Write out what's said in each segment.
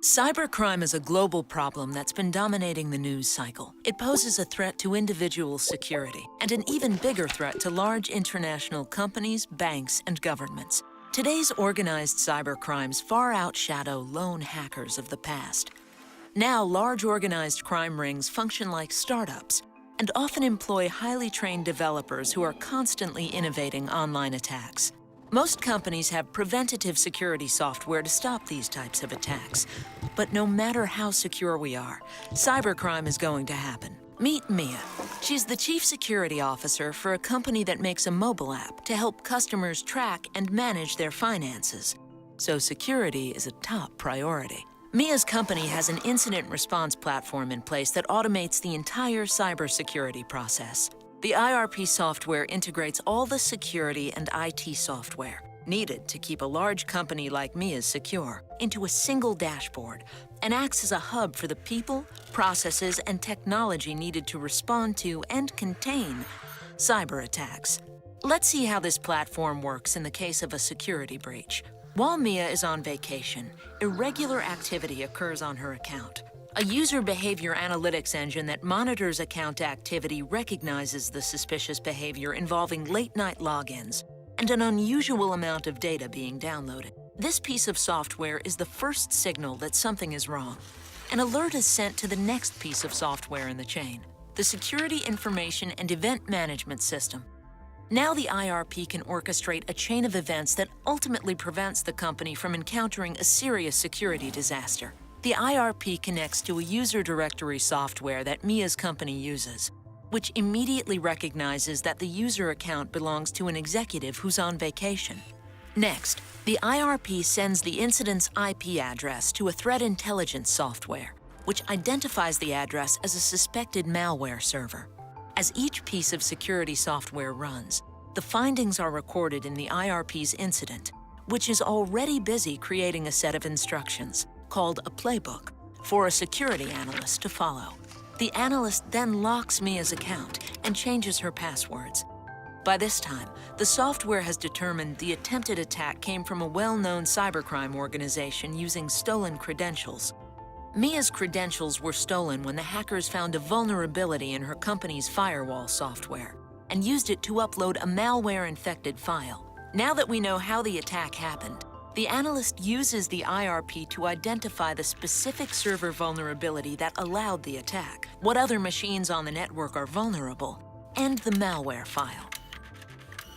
Cybercrime is a global problem that's been dominating the news cycle. It poses a threat to individual security and an even bigger threat to large international companies, banks, and governments. Today's organized cybercrimes far outshadow lone hackers of the past. Now, large organized crime rings function like startups and often employ highly trained developers who are constantly innovating online attacks. Most companies have preventative security software to stop these types of attacks. But no matter how secure we are, cybercrime is going to happen. Meet Mia. She's the Chief Security Officer for a company that makes a mobile app to help customers track and manage their finances. So security is a top priority. Mia's company has an incident response platform in place that automates the entire cybersecurity process. The IRP software integrates all the security and IT software needed to keep a large company like Mia's secure into a single dashboard and acts as a hub for the people, processes, and technology needed to respond to and contain cyber attacks. Let's see how this platform works in the case of a security breach. While Mia is on vacation, irregular activity occurs on her account. A user behavior analytics engine that monitors account activity recognizes the suspicious behavior involving late-night logins and an unusual amount of data being downloaded. This piece of software is the first signal that something is wrong. An alert is sent to the next piece of software in the chain, the Security Information and Event Management System. Now the IRP can orchestrate a chain of events that ultimately prevents the company from encountering a serious security disaster. The IRP connects to a user directory software that Mia's company uses, which immediately recognizes that the user account belongs to an executive who's on vacation. Next, the IRP sends the incident's IP address to a threat intelligence software, which identifies the address as a suspected malware server. As each piece of security software runs, the findings are recorded in the IRP's incident, which is already busy creating a set of instructions called a playbook for a security analyst to follow. The analyst then locks Mia's account and changes her passwords. By this time, the software has determined the attempted attack came from a well-known cybercrime organization using stolen credentials. Mia's credentials were stolen when the hackers found a vulnerability in her company's firewall software and used it to upload a malware-infected file. Now that we know how the attack happened, the analyst uses the IRP to identify the specific server vulnerability that allowed the attack, what other machines on the network are vulnerable, and the malware file.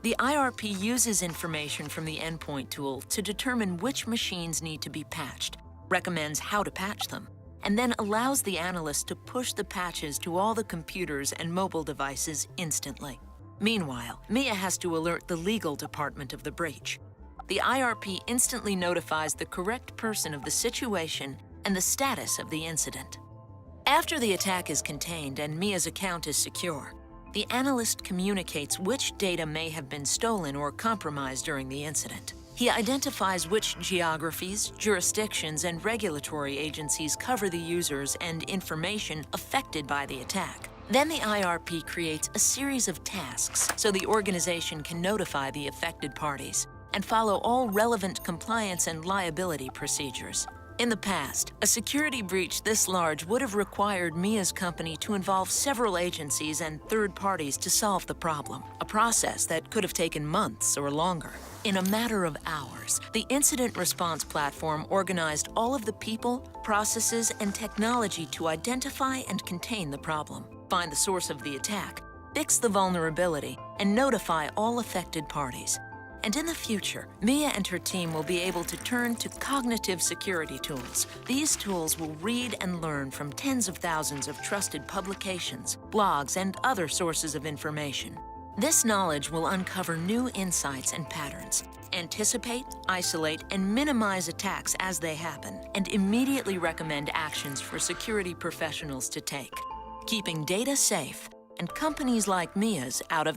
The IRP uses information from the endpoint tool to determine which machines need to be patched, recommends how to patch them, and then allows the analyst to push the patches to all the computers and mobile devices instantly. Meanwhile, Mia has to alert the legal department of the breach. The IRP instantly notifies the correct person of the situation and the status of the incident. After the attack is contained and Mia's account is secure, the analyst communicates which data may have been stolen or compromised during the incident. He identifies which geographies, jurisdictions, and regulatory agencies cover the users and information affected by the attack. Then the IRP creates a series of tasks so the organization can notify the affected parties and follow all relevant compliance and liability procedures. In the past, a security breach this large would have required Mia's company to involve several agencies and third parties to solve the problem, a process that could have taken months or longer. In a matter of hours, the incident response platform organized all of the people, processes, and technology to identify and contain the problem, find the source of the attack, fix the vulnerability, and notify all affected parties. And in the future, Mia and her team will be able to turn to cognitive security tools. These tools will read and learn from tens of thousands of trusted publications, blogs, and other sources of information. This knowledge will uncover new insights and patterns, anticipate, isolate, and minimize attacks as they happen, and immediately recommend actions for security professionals to take, keeping data safe and companies like Mia's out of the